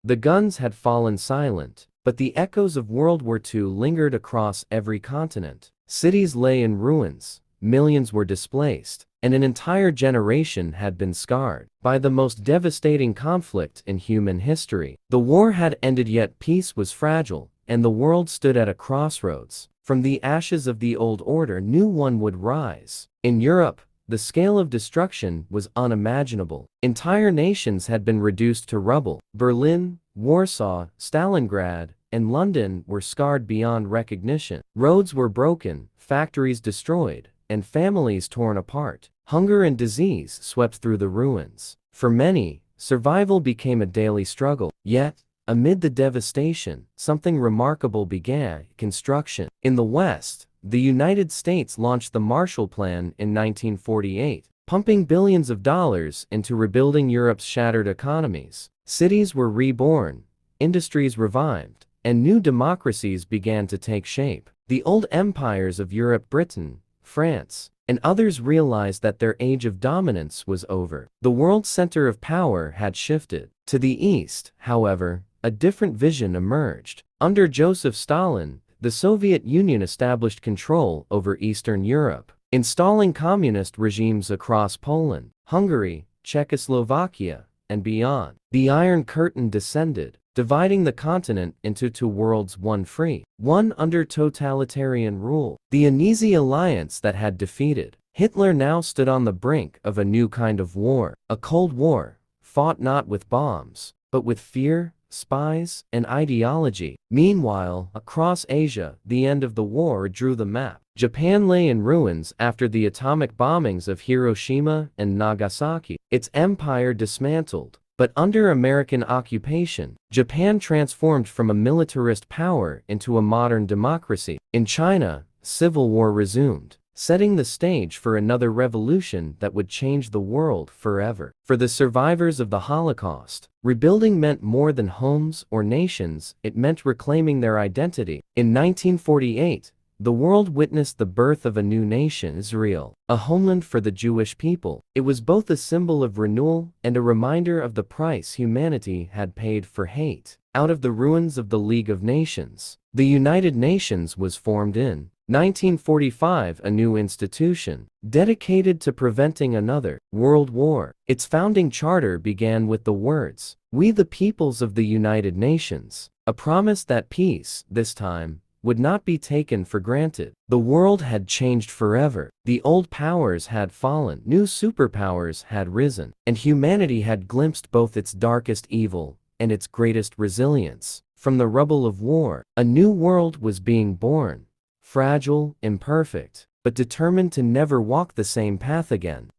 The guns had fallen silent, but the echoes of World War II lingered across every continent. Cities lay in ruins, millions were displaced, and an entire generation had been scarred by the most devastating conflict in human history. The war had ended, yet peace was fragile, and the world stood at a crossroads. From the ashes of the old order, new one would rise. In Europe, the scale of destruction was unimaginable. Entire nations had been reduced to rubble. Berlin, Warsaw, Stalingrad, and London were scarred beyond recognition. Roads were broken, factories destroyed, and families torn apart. Hunger and disease swept through the ruins. For many, survival became a daily struggle. Yet, amid the devastation, something remarkable began: construction. In the West, the United States launched the Marshall Plan in 1948, pumping billions of dollars into rebuilding Europe's shattered economies. Cities were reborn, industries revived, and new democracies began to take shape. The old empires of Europe, Britain, France, and others realized that their age of dominance was over. The world's center of power had shifted. To the east, however, a different vision emerged. Under Joseph Stalin, the Soviet Union established control over Eastern Europe, installing communist regimes across Poland, Hungary, Czechoslovakia, and beyond. The Iron Curtain descended, dividing the continent into two worlds, one free, one under totalitarian rule. The uneasy alliance that had defeated Hitler now stood on the brink of a new kind of war, a Cold War, fought not with bombs, but with fear, spies, and ideology. Meanwhile, across Asia, the end of the war drew the map. Japan lay in ruins after the atomic bombings of Hiroshima and Nagasaki, its empire dismantled. But under American occupation, Japan transformed from a militarist power into a modern democracy. In China, civil war resumed, setting the stage for another revolution that would change the world forever. For the survivors of the Holocaust, rebuilding meant more than homes or nations, it meant reclaiming their identity. In 1948, the world witnessed the birth of a new nation, Israel, a homeland for the Jewish people. It was both a symbol of renewal and a reminder of the price humanity had paid for hate. Out of the ruins of the League of Nations, the United Nations was formed in 1945, a new institution dedicated to preventing another world war. Its founding charter began with the words, "We the peoples of the United Nations," a promise that peace, this time, would not be taken for granted. The world had changed forever. The old powers had fallen, new superpowers had risen, and humanity had glimpsed both its darkest evil and its greatest resilience. From the rubble of war, a new world was being born, fragile, imperfect, but determined to never walk the same path again.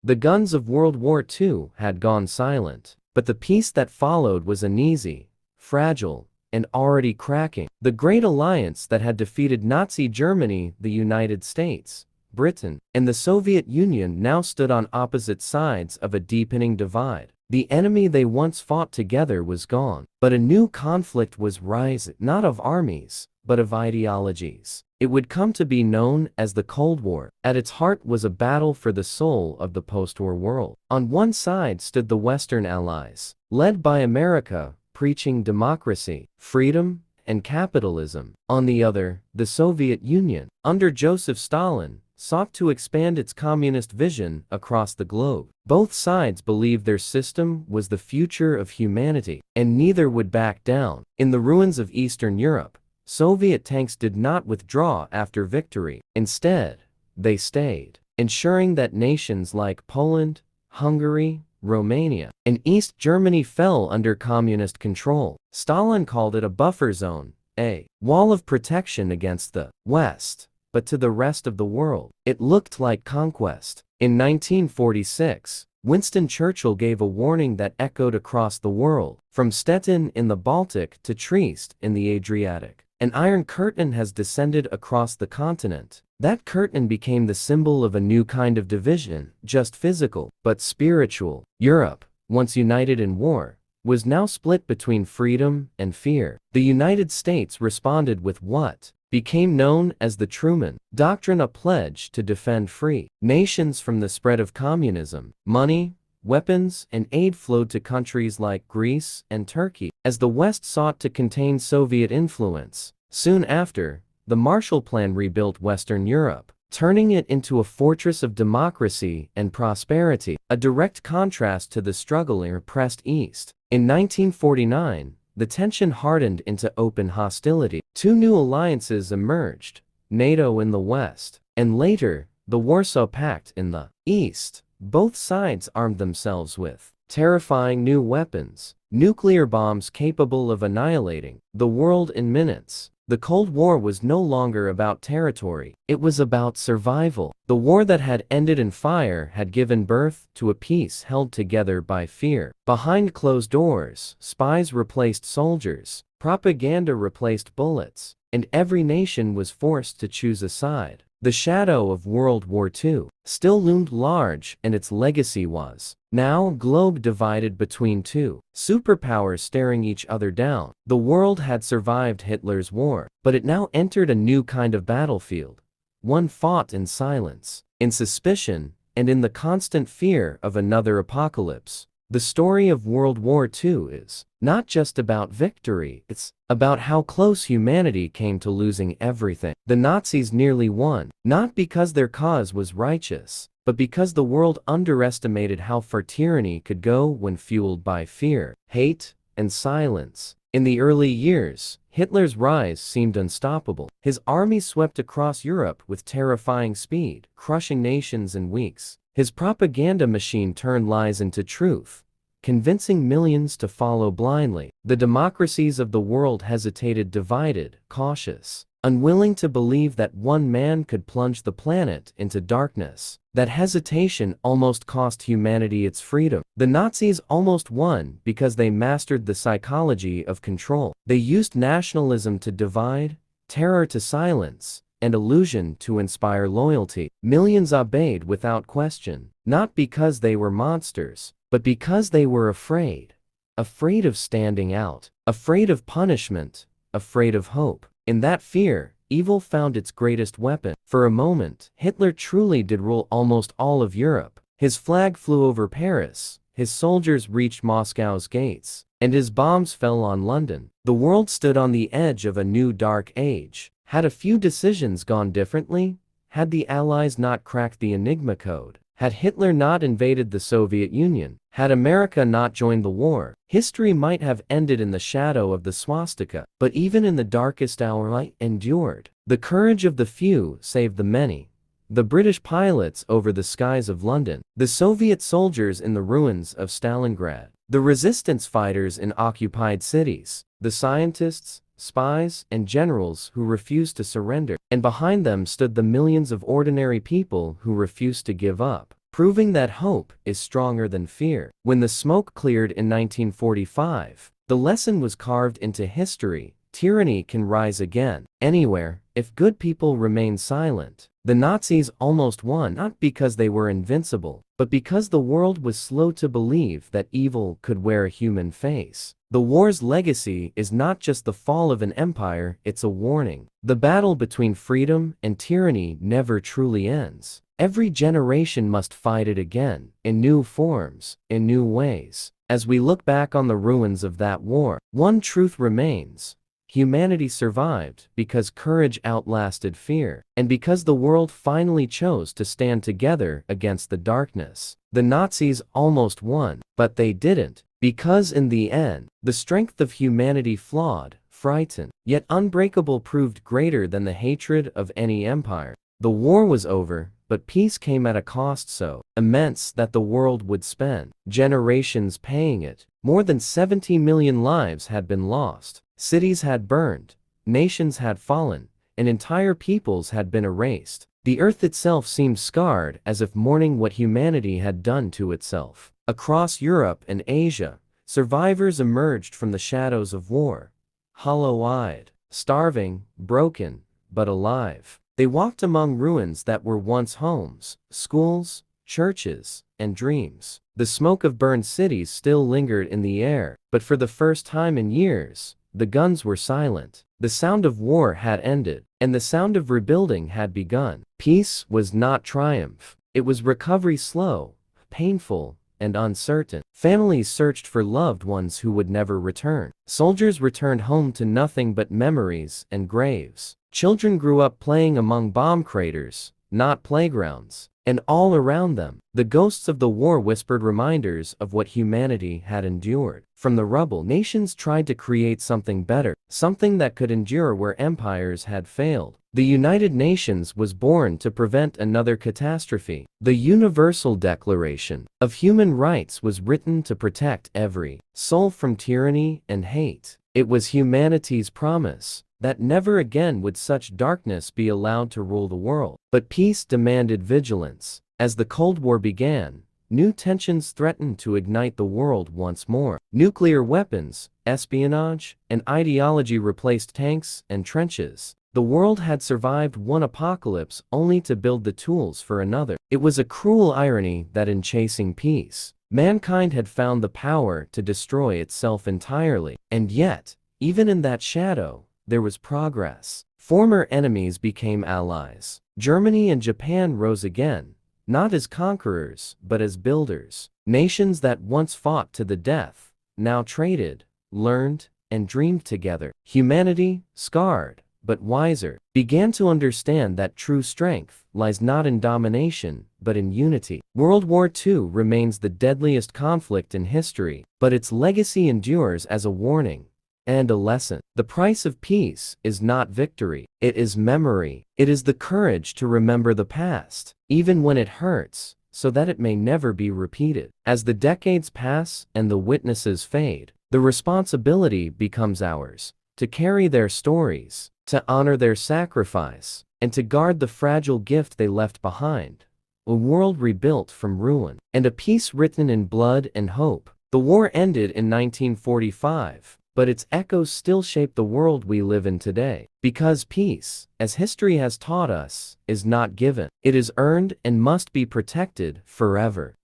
The guns of World War II had gone silent, but the peace that followed was uneasy, fragile, and already cracking. The great alliance that had defeated Nazi Germany, the United States, Britain, and the Soviet Union now stood on opposite sides of a deepening divide. The enemy they once fought together was gone, but a new conflict was rising, not of armies, but of ideologies. It would come to be known as the Cold War. At its heart was a battle for the soul of the post-war world. On one side stood the Western Allies, led by America, preaching democracy, freedom, and capitalism. On the other, the Soviet Union, under Joseph Stalin, sought to expand its communist vision across the globe. Both sides believed their system was the future of humanity, and neither would back down. In the ruins of Eastern Europe, Soviet tanks did not withdraw after victory. Instead, they stayed, ensuring that nations like Poland, Hungary, Romania, and East Germany fell under communist control. Stalin called it a buffer zone, a wall of protection against the West, but to the rest of the world, it looked like conquest. In 1946, Winston Churchill gave a warning that echoed across the world, from Stettin in the Baltic to Trieste in the Adriatic. An iron curtain has descended across the continent. That curtain became the symbol of a new kind of division, just physical, but spiritual. Europe, once united in war, was now split between freedom and fear. The United States responded with what became known as the Truman Doctrine, a pledge to defend free nations from the spread of communism. Money, weapons, and aid flowed to countries like Greece and Turkey, as the West sought to contain Soviet influence. Soon after, the Marshall Plan rebuilt Western Europe, turning it into a fortress of democracy and prosperity, a direct contrast to the struggling oppressed East. In 1949, the tension hardened into open hostility. Two new alliances emerged, NATO in the West, and later, the Warsaw Pact in the East. Both sides armed themselves with terrifying new weapons, nuclear bombs capable of annihilating the world in minutes. The Cold War was no longer about territory, it was about survival. The war that had ended in fire had given birth to a peace held together by fear. Behind closed doors, spies replaced soldiers, propaganda replaced bullets, and every nation was forced to choose a side. The shadow of World War II still loomed large, and its legacy was now a globe divided between two superpowers staring each other down. The world had survived Hitler's war, but it now entered a new kind of battlefield, one fought in silence, in suspicion, and in the constant fear of another apocalypse. The story of World War II is not just about victory, it's about how close humanity came to losing everything. The Nazis nearly won, not because their cause was righteous, but because the world underestimated how far tyranny could go when fueled by fear, hate, and silence. In the early years, Hitler's rise seemed unstoppable. His army swept across Europe with terrifying speed, crushing nations in weeks. His propaganda machine turned lies into truth, convincing millions to follow blindly. The democracies of the world hesitated, divided, cautious, unwilling to believe that one man could plunge the planet into darkness. That hesitation almost cost humanity its freedom. The Nazis almost won because they mastered the psychology of control. They used nationalism to divide, terror to silence, and illusion to inspire loyalty. Millions obeyed without question, not because they were monsters, but because they were afraid. Afraid of standing out, afraid of punishment, afraid of hope. In that fear, evil found its greatest weapon. For a moment, Hitler truly did rule almost all of Europe. His flag flew over Paris, his soldiers reached Moscow's gates, and his bombs fell on London. The world stood on the edge of a new dark age. Had a few decisions gone differently? Had the Allies not cracked the Enigma code? Had Hitler not invaded the Soviet Union? Had America not joined the war? History might have ended in the shadow of the swastika, but even in the darkest hour light endured. The courage of the few saved the many. The British pilots over the skies of London, the Soviet soldiers in the ruins of Stalingrad, the resistance fighters in occupied cities, the scientists, spies, and generals who refused to surrender, and behind them stood the millions of ordinary people who refused to give up, proving that hope is stronger than fear. When the smoke cleared in 1945, the lesson was carved into history: tyranny can rise again, anywhere, if good people remain silent. The Nazis almost won, not because they were invincible, but because the world was slow to believe that evil could wear a human face. The war's legacy is not just the fall of an empire, it's a warning. The battle between freedom and tyranny never truly ends. Every generation must fight it again, in new forms, in new ways. As we look back on the ruins of that war, one truth remains: humanity survived because courage outlasted fear, and because the world finally chose to stand together against the darkness. The Nazis almost won, but they didn't, because in the end, the strength of humanity, flawed, frightened, yet unbreakable, proved greater than the hatred of any empire. The war was over, but peace came at a cost so immense that the world would spend generations paying it. More than 70 million lives had been lost. Cities had burned, nations had fallen, and entire peoples had been erased. The earth itself seemed scarred, as if mourning what humanity had done to itself. Across Europe and Asia, survivors emerged from the shadows of war, hollow-eyed, starving, broken, but alive. They walked among ruins that were once homes, schools, churches, and dreams. The smoke of burned cities still lingered in the air, but for the first time in years, the guns were silent. The sound of war had ended, and the sound of rebuilding had begun. Peace was not triumph. It was recovery, slow, painful, and uncertain. Families searched for loved ones who would never return. Soldiers returned home to nothing but memories and graves. Children grew up playing among bomb craters, not playgrounds. And all around them, the ghosts of the war whispered reminders of what humanity had endured. From the rubble, nations tried to create something better, something that could endure where empires had failed. The United Nations was born to prevent another catastrophe. The Universal Declaration of Human Rights was written to protect every soul from tyranny and hate. It was humanity's promise that never again would such darkness be allowed to rule the world. But peace demanded vigilance. As the Cold War began, new tensions threatened to ignite the world once more. Nuclear weapons, espionage, and ideology replaced tanks and trenches. The world had survived one apocalypse only to build the tools for another. It was a cruel irony that in chasing peace, mankind had found the power to destroy itself entirely. And yet, even in that shadow, there was progress. Former enemies became allies. Germany and Japan rose again, not as conquerors, but as builders. Nations that once fought to the death, now traded, learned, and dreamed together. Humanity, scarred, but wiser, began to understand that true strength lies not in domination, but in unity. World War II remains the deadliest conflict in history, but its legacy endures as a warning and a lesson. The price of peace is not victory, it is memory. It is the courage to remember the past, even when it hurts, so that it may never be repeated. As the decades pass and the witnesses fade, the responsibility becomes ours, to carry their stories, to honor their sacrifice, and to guard the fragile gift they left behind. A world rebuilt from ruin, and a peace written in blood and hope. The war ended in 1945, but its echoes still shape the world we live in today. Because peace, as history has taught us, is not given. It is earned and must be protected forever.